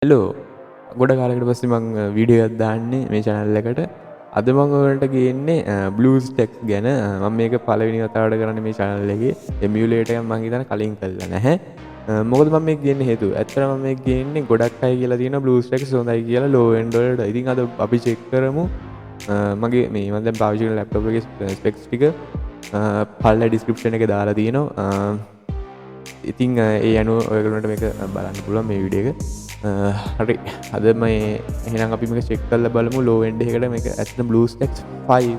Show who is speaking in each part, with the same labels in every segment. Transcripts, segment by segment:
Speaker 1: Hello ගොඩ කාලකට පස්සේ මං වීඩියෝ එකක් දාන්නේ මේ channel එකට. අද මම ඔයාලට ගේන්නේ Bluestacks ගැන. මම මේක පළවෙනි වතාවට කරන්නේ මේ channel එකේ. Emulator එකක් මං හිතන්නේ කලින් කළා නැහැ. මොකද මම මේක ගේන්න හේතුව. ඇත්තටම මම මේක ගේන්නේ ගොඩක් අය කියලා තියෙනවා Bluestacks හොඳයි කියලා low end වලට. ඉතින් අද අපි check කරමු මගේ මේ මම දැන් පාවිච්චි කරන laptop එකේ specs ටික පල්ලා description එකේ දාලා තියෙනවා. ඉතින් ඒ අනුව ඔයගලන්ට මේක බලන්න පුළුවන් මේ වීඩියෝ එක. හරි අද මේ එහෙනම් අපි මේක චෙක් කරලා බලමු low end එකකට මේක ඇත්තට Bluestacks 5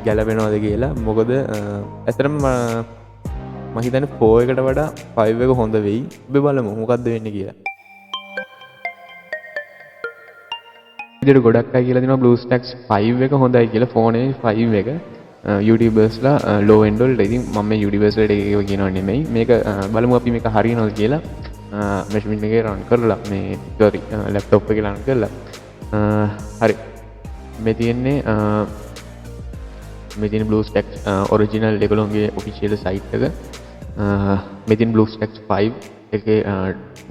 Speaker 1: ගැලපෙනවද කියලා. මොකද ඇත්තටම මම හිතන්නේ 4 එකට වඩා 5 එක හොඳ වෙයි. අපි බලමු මොකද්ද වෙන්නේ කියලා. විදිහට ගොඩක් අය කියලා දෙනවා Bluestacks 5 එක හොඳයි කියලා ෆෝන් එකේ 5 එක. YouTubersලා low end වලට. ඉතින් මම මේ YouTubersලට ඒක කියනවා නෙමෙයි. මේක බලමු අපි මේක හරියනවද කියලා. මැෂින් එකේ රන් කරලා මේ sorry ලැප්ටොප් එකේ රන් කරලා හරි මේ තියෙන්නේ Bluestacks ඔරිජිනල් ඒගොල්ලෝගේ ඔෆිෂියල් සයිට් එක. මේ තියෙන Bluestacks 5 එකේ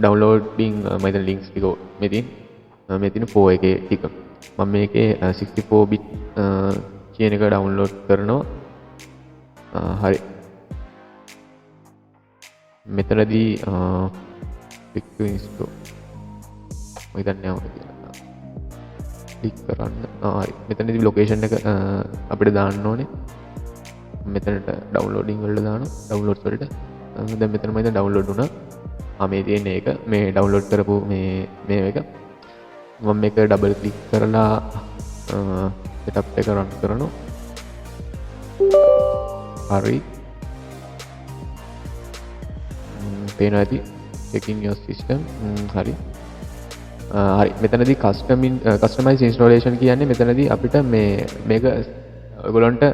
Speaker 1: ඩවුන්ලෝඩින් මම හිතන ලින්ක්ස් ටික මේ තියෙන 4 එකේ ටික මම මේකේ 64 bit කියන එක ඩවුන්ලෝඩ් කරනවා. හරි මෙතනදී quick to install මම හිතන්නේ නැහැ කියලා. ක්ලික් කරන්න. හරි මෙතනදී ලොකේෂන් එක අපිට දාන්න ඕනේ. මෙතනට ඩවුන්ලෝඩින් වලට දානවා. ඩවුන්ලෝඩ්ස් වලට. දැන් මෙතන මම දැන් ඩවුන්ලෝඩ් වුණා. මේ තියෙන එක මේ ඩවුන්ලෝඩ් කරපු මේ එක මම මේක ඩබල් ක්ලික් කරලා setup එක run කරනවා. හරි පේනවා ඇති checking your system. හරි මෙතනදී customize installation කියන්නේ මෙතනදී අපිට මේක ඔයගොල්ලන්ට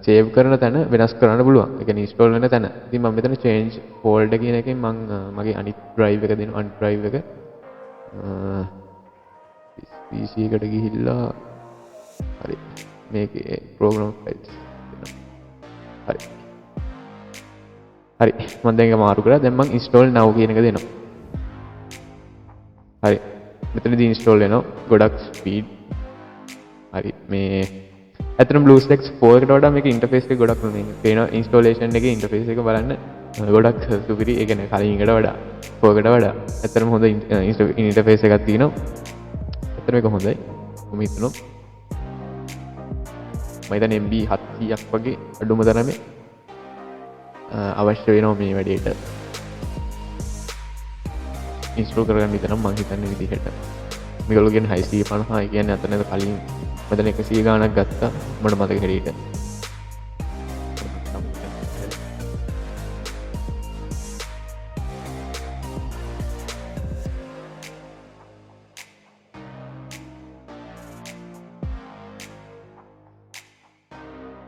Speaker 1: save කරන තැන වෙනස් කරන්න පුළුවන්. ඒ කියන්නේ install වෙන තැන. ඉතින් මම මෙතන change folder කියන එකෙන් මම මගේ අනිත් drive එක දෙනවා. අනිත් drive එක PC එකට ගිහිල්ලා හරි මේකේ program files හරි මම දැන් ඒක මාරු කරා. දැන් මම install now කියන එක දෙනවා. හරි මෙතනදී install වෙනවා. ගොඩක් speed. හරි මේ ඇත්තටම Bluestacks 4 එකට වඩා මේක interface එක ගොඩක් මේ පේනවා. installation එකේ interface එක බලන්න ගොඩක් සුපිරි. ඒ කියන්නේ කලින් එකට වඩා 4 එකට වඩා ඇත්තටම හොඳ interface එකක් තියෙනවා. ඇත්තටම මේක හොඳයි. මම හිතනවා මම හිතන්නේ MB 700ක් වගේ අඩුම තරමේ අවශ්‍ය වෙනවා මේ වැඩේට. ඉන්ස්ටෝල් කරගන්න විතරක් මම හිතන්නේ විදිහට. මේගොල්ලෝ කියන්නේ 650 ඒ කියන්නේ අතනද කලින් මෙතන 100 ගාණක් ගත්තා මට මතක හැටියට.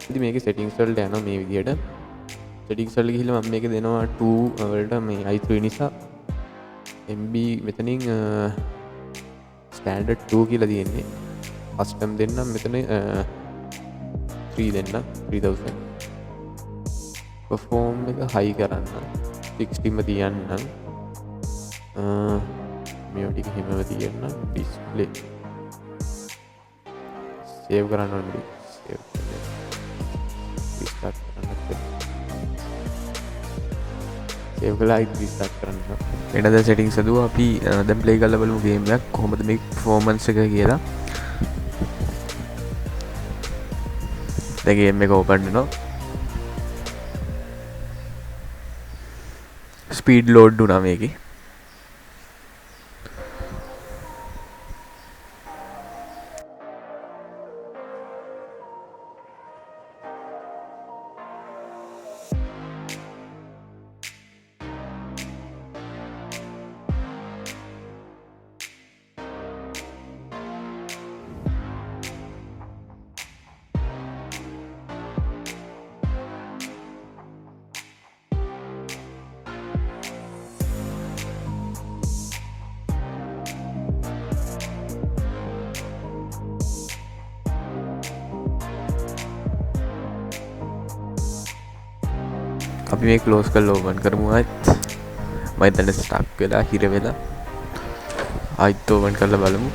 Speaker 1: ඉතින් මේකේ settings වලට යනවා මේ විදිහට. settings වලට ගිහිල්ලා මම මේක දෙනවා 2 වලට මේ i3 නිසා MB මෙතනින් standard 2 කියලා තියෙන්නේ. custom දෙන්නම් මෙතන 3 දෙන්නම් 3000. perform එක high කරන්න 60 ම තියන්නම්. මේවා ටික හිමව තියන්න. display save කරන්න ඕනේ. save restart කරන්න. save කළා restart කරන්න. වෙනද settings හදුවා අපි දැන් play කරලා බලමු game එකක් කොහොමද මේ performance එක කියලා. දැන් game එක open වෙනවා. speed load වුණා මේකේ. අපි මේ ක්ලෝස් කරලා ඕපන් කරමු. මම දැන් ස්ටක් වෙලා හිර වෙලා ආයිත් ඕපන් කරලා බලමු.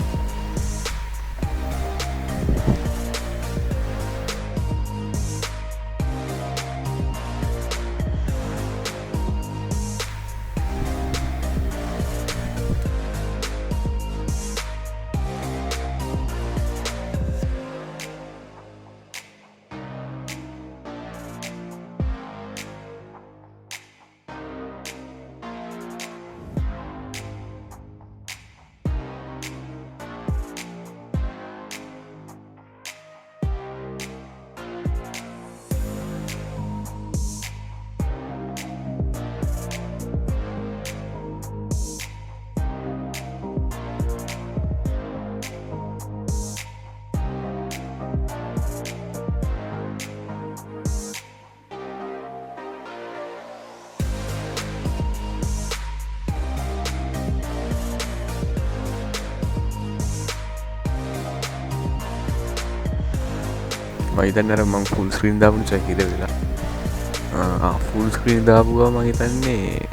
Speaker 1: මහිතන්නර මං ෆුල් ස්ක්‍රීන් දාපු නිසා හිර වෙලා ෆුල් ස්ක්‍රීන් දාපුවා මං හිතන්නේ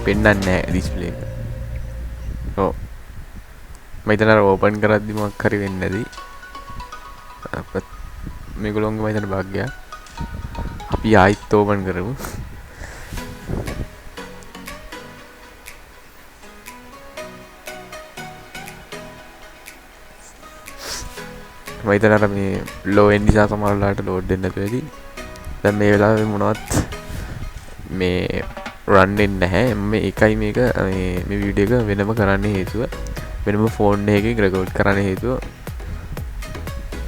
Speaker 1: පෙන්වන්නේ නැහැ ඩිස්ප්ලේ එක. ඔව් මහිතන්නර ඕපන් කරද්දි මොකක් හරි වෙන්නේ නැති. මේගොල්ලෝන්ගේ මම හිතන්නේ භාග්‍යයක්. අපි ආයිත් ඕපන් කරමු. මම හිතන්නේ අර මේ ලෝ එන්ඩ් නිසා සමහර වෙලාවට ලෝඩ් වෙන්නේ නැතුව ඇති. දැන් මේ වෙලාවේ මොනවත් මේ රන් වෙන්නේ නැහැ. මේ එකයි මේක මේ වීඩියෝ එක වෙනම කරන්න හේතුව. වෙනම ෆෝන් එකකින් රෙකෝඩ් කරන්න හේතුව.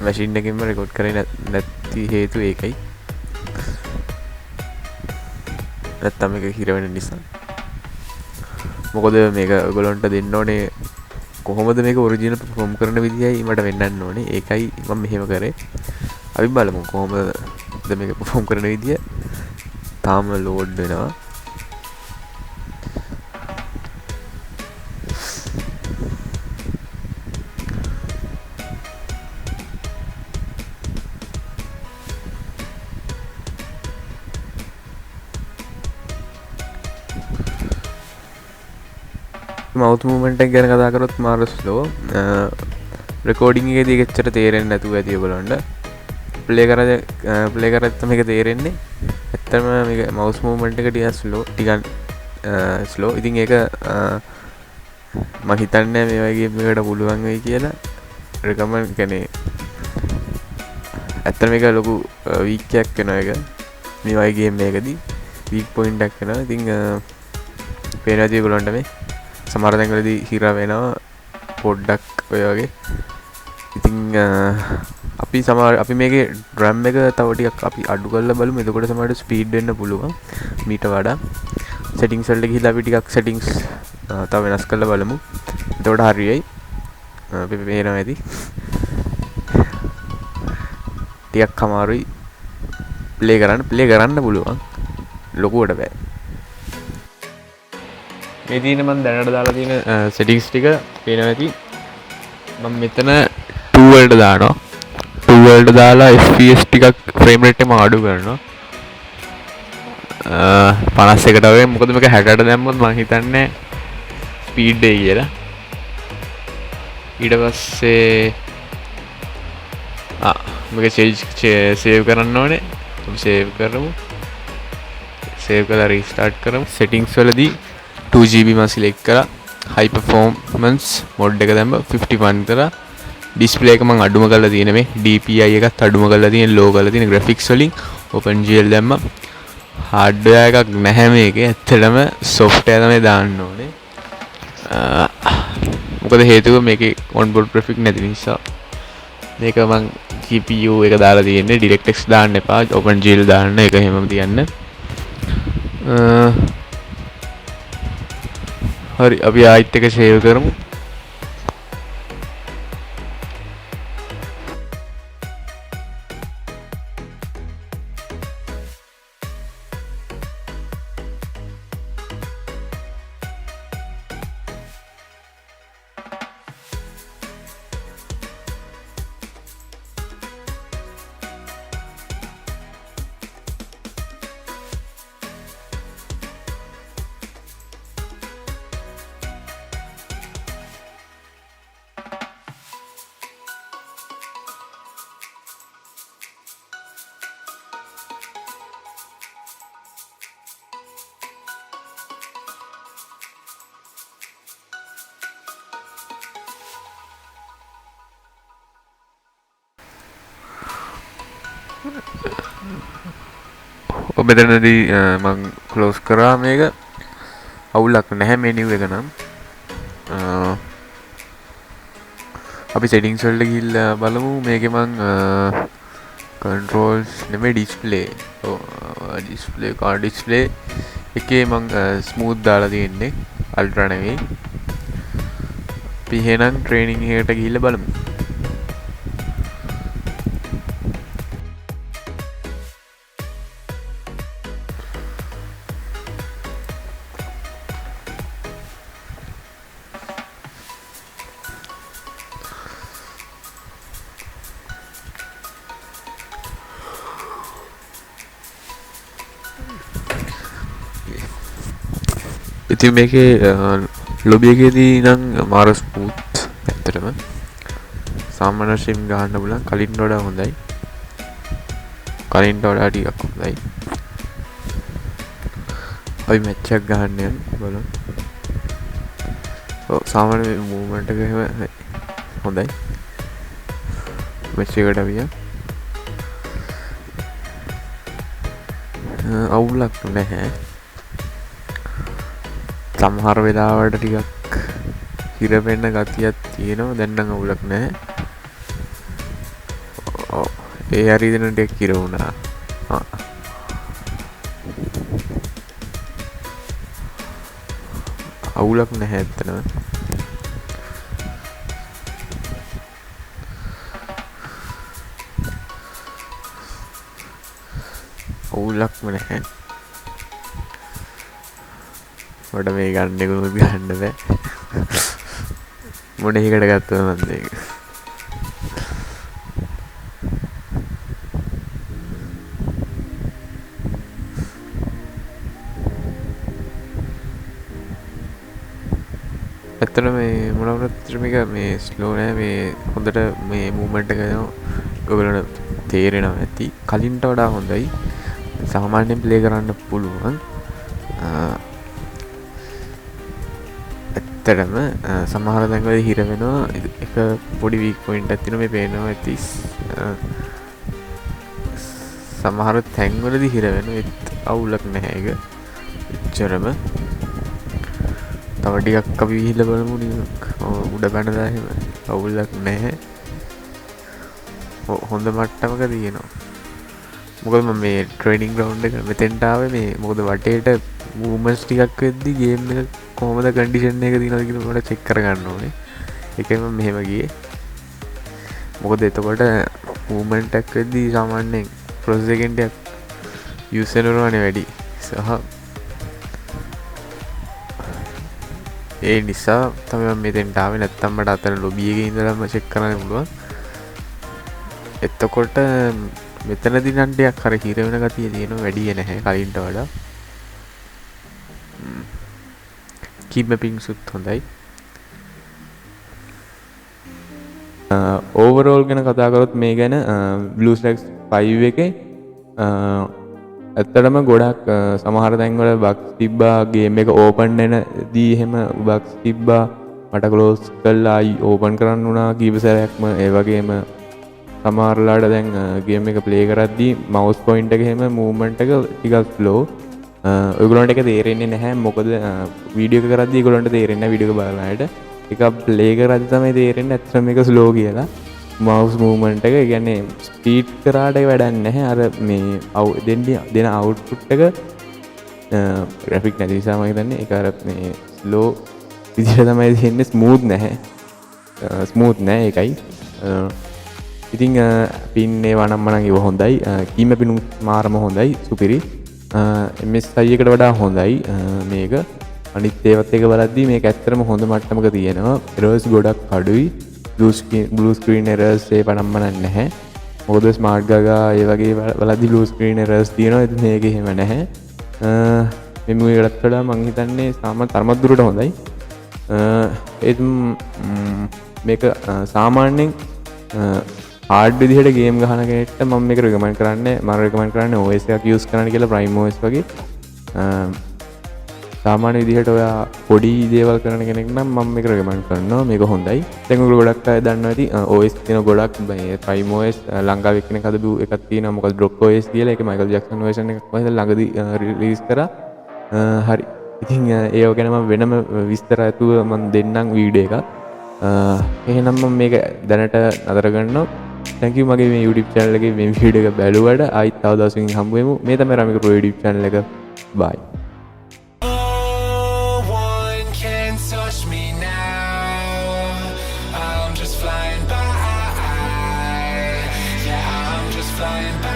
Speaker 1: මැෂින් එකකින්ම රෙකෝඩ් කරේ නැති හේතුව ඒකයි. නැත්තම් මේක හිර වෙන නිසා. මොකද මේක ඔයගොල්ලන්ට දෙන්න ඕනේ කොහොමද මේක ඔරිජිනල් පර්ෆෝම් කරන විදියයි මට වෙන්නන්න ඕනේ. ඒකයි මම මෙහෙම කරේ. අපි බලමු කොහොමද මේක පර්ෆෝම් කරන විදිය. තාම ලෝඩ් වෙනවා. මවුත් මූවමන්ට් එක ගැන කතා කරොත් මාර ස්ලෝ. රෙකෝඩින් එකේදී එච්චර තේරෙන්නේ නැතුව ඇති ඔයගොල්ලන්ට. ප්ලේ කරද්දී මේක තේරෙන්නේ. ඇත්තටම මේක මවුස් මූවමන්ට් එක ටිකක් ස්ලෝ. ඉතින් ඒක මම හිතන්නේ මේ වගේ මේකට පුළුවන් වෙයි කියලා. රෙකමන්ඩ් කියන්නේ ඇත්තට මේක ලොකු වීක් එකක් වෙනවා ඒක. මේ වගේ ගේම් එකකදී වීක් පොයින්ට් එකක් වෙනවා. ඉතින් පේනවා ඔයගොල්ලන්ට මේ සමහර තැන්වලදී හිර වෙනවා පොඩ්ඩක් ඔය වගේ. ඉතින් අපි මේකේ ඩ්‍රම් එක තව ටිකක් අපි අඩු කරලා බලමු. එතකොට සමහරට ස්පීඩ් වෙන්න පුළුවන් මීට වඩා. සෙටින්ග්ස් වලට ගිහිල්ලා අපි ටිකක් සෙටින්ග්ස් තව වෙනස් කරලා බලමු. එතකොට හරියයි. අපි පේනවා ඇති. ටිකක් අමාරුයි ප්ලේ කරන්න පුළුවන්. ලොකුවට බෑ. මේ තියෙන මම දැනට දාලා තියෙන සෙටින්ග්ස් ටික පේනවා ඇති. මම මෙතන 2 වලට දානවා. 2 වලට දාලා FPS ටිකක් ෆ්‍රේම් රේට් එක අඩු කරනවා. 51ට වගේ. මොකද මේක 60ට දැම්මොත් මම හිතන්නේ ස්පීඩ් එක කියලා. ඊට පස්සේ මේක සේව් කරන්න ඕනේ. අපි සේව් කරමු. සේව් කරලා රීස්ටාර්ට් කරමු. සෙටින්ග්ස් වලදී 2GB මම සිලෙක්ට් කරා. හයි පර්ෆෝමන්ස් මොඩ් එක දැම්ම 51 කරා. ඩිස්ප්ලේ එක මම අඩුම කරලා තියෙන මේ DPI එකත් අඩුම කරලා තියෙන ලෝ කරලා තියෙන ග්‍රැෆික්ස් වලින් OpenGL දැම්ම. හાર્ඩ්වෙයාර් එකක් නැහැ මේකේ. ඇත්තටම සොෆ්ට්වෙයාර් තමයි දාන්න ඕනේ. මොකද හේතුව මේකේ ඔන්බෝඩ් ග්‍රැෆික් නැති නිසා. මේක මම GPU එක දාලා තියෙන්නේ. DirectX දාන්න එපා. OpenGL දාන්න. ඒක හැමම තියන්න. හරි අපි ආයිත් එක සේව් කරමු. ඔබ මෙතනදී මං ක්ලෝස් කරා මේක අවුලක් නැහැ මෙනිව් එක නම් අපි සෙටින්ග්ස් වලට ගිහිල්ලා බලමු මේකේ මං කන්ට්‍රෝල්ස් නෙමෙයි ඩිස්ප්ලේ කාර් ඩිස්ප්ලේ එකේ මං ස්මූත් දාලා තියෙන්නේ අල්ට්‍රා නෙවෙයි අපි එහෙනම් ට්‍රේනින් එකට ගිහිල්ලා බලමු ඉතින් මේකේ ලොබි එකේදී නම් මාර ස්මූත් ඇත්තටම සාමාන්‍ය ෂිම් ගන්න බුලන් කලින්ට වඩා හොඳයි කලින්ට වඩා ටිකක් හොඳයි අපි මැච් එකක් ගන්න යන්න බලමු ඔව් සාමාන්‍ය මූවමන්ට් එක එහෙම හොඳයි මැච් එකට අපි අවුලක් නැහැ සමහර වෙලාවට ටිකක් හිර වෙන්න ගතියක් තියෙනවා දැන් නම් අවුලක් නැහැ. ඔව් ඒ හරි දෙන ටික හිර වුණා. අවුලක් නැහැ ඇත්තටම. අවුලක්ම නැහැ. මට මේ ගන්න එකකුත් ගන්න බෑ මොන එකට ගත්තද මන්ද ඒක ඇත්තට මේ මොනවද මේක මේ ස්ලෝ නෑ මේ හොඳට මේ මූවමන්ට් එක ඔයගොල්ලන්ට තේරෙනවා ඇති කලින්ට වඩා හොඳයි සාමාන්‍යයෙන් ප්ලේ කරන්න පුළුවන් ඇත්තටම සමහර තැන්වල හිර වෙනවා එක පොඩි වීක් පොයින්ට් එකක් තියෙනවා මේ පේනවා ඇති සමහර තැන්වලදී හිර වෙනවා ඒත් අවුලක් නැහැ ඒක එච්චරම තව ටිකක් අපි ගිහිල්ලා බලමු උඩ පැනලා එහෙම අවුලක් නැහැ හොඳ මට්ටමක තියෙනවා මොකද මම මේ ට්‍රේනින් ග්‍රවුන්ඩ් එක මෙතෙන්ට ආවේ මේ මොකද වටේට මූවමන්ට්ස් ටිකක් වෙද්දි ගේම් එක කොහොමද කන්ඩිෂන් එක තියෙනවද කියලා මට චෙක් කරගන්න ඕනේ. ඒකෙන් මම මෙහෙම ගියේ. මොකද එතකොට මූවමන්ට් එකක් වෙද්දි සාමාන්‍යයෙන් ප්‍රොසෙස් එකෙන් ටිකක් යූස් වෙනවනේ වැඩි. සහ ඒ නිසා තමයි මම මෙතෙන්ට ආවේ නැත්තම් මට අතන ලොබි එකේ ඉඳලාම චෙක් කරන්න පුළුවන්. එතකොට මෙතනදී නම් ටිකක් හරි හිර වෙන ගතිය තියෙනවා වැඩි නැහැ කලින්ට වඩා. කීමැපින් සුත් හොඳයි ඕවරෝල් ගැන කතා කරොත් මේ ගැන Bluestacks 5 එකේ ඇත්තටම ගොඩක් සමහර තැන්වල බග්ස් තිබ්බා ගේම් එක ඕපන් වෙනදී එහෙම බග්ස් තිබ්බා මට ක්ලෝස් කරලා ඕපන් කරන්න වුණා කීප සැරයක්ම ඒ වගේම සමහරලාට දැන් ගේම් එක ප්ලේ කරද්දී මවුස් පොයින්ට් එක එහෙම මූවමන්ට් එක ටිකක් ස්ලෝ ඔයගොල්ලන්ට එක තේරෙන්නේ නැහැ මොකද වීඩියෝ එක කරද්දී ඔයගොල්ලන්ට තේරෙන්නේ නැහැ වීඩියෝ එක බලන අයට එක ප්ලේ කරද්දී තමයි තේරෙන්නේ ඇත්තටම මේක ස්ලෝ කියලා මවුස් මූවමන්ට් එක කියන්නේ ස්පීඩ් කරාට වැඩක් නැහැ අර මේ දෙන අවුට්පුට් එක ග්‍රැෆික් නැති නිසා මම හිතන්නේ ඒක අර මේ ස්ලෝ විදිහට තමයි තියෙන්නේ ස්මූත් නැහැ ඒකයි ඉතින් පින් ඒවා නම් මනම් ඒව හොඳයි කීම පිනුත් මාරම හොඳයි සුපිරි MS5 එකට වඩා හොඳයි මේක අනිත් ඒවත් එක බලද්දී මේක ඇත්තටම හොඳ මට්ටමක තියෙනවා errors ගොඩක් අඩුයි blue screen errors ඒව නම් නැහැ මොකද ස්මාර්ට් ගගා ඒ වගේ බලද්දී blue screen errors තියෙනවා ඉතින් මේක එහෙම නැහැ මෙමු එකකට වඩා මම හිතන්නේ තරමක් දුරට හොඳයි ඒත් මේක සාමාන්‍යයෙන් හાર્ඩ් විදිහට ගේම් ගහන කෙනෙක්ට මම මේක රෙකමන්ඩ් කරන්නේ OS එකක් යූස් කරන්න කියලා Prime OS වගේ සාමාන්‍ය විදිහට ඔයා පොඩි දේවල් කරන කෙනෙක් නම් මම මේක රෙකමන්ඩ් කරනවා. මේක හොඳයි. දැන් ඔයගොල්ලෝ ගොඩක් අය දන්නවා ඇති OS තියෙන ගොඩක් මේ Prime OS ලංකාවේ එක්කෙනෙක් හදපු එකක් තියෙනවා. මොකද Rock OS කියලා. ඒක මයිකල් ජැක්සන් version එකක් වගේ ළඟදී රිලීස් කරා. හරි. ඉතින් ඒව ගැන මම වෙනම විස්තර ඇතුව මම දෙන්නම් වීඩියෝ එකක්. එහෙනම් මම මේක දැනට නතර කරනවා. thank you මගේ මේ YouTube channel එකේ මේ වීඩියෝ එක බැලුවට. ආයිත් තව දවසකින් හම්බ වෙමු. මේ තමයි රමික ප්‍රෝ YouTube channel එක. bye.
Speaker 2: Touch me now. I'm just flying by. Yeah, I'm just flying by.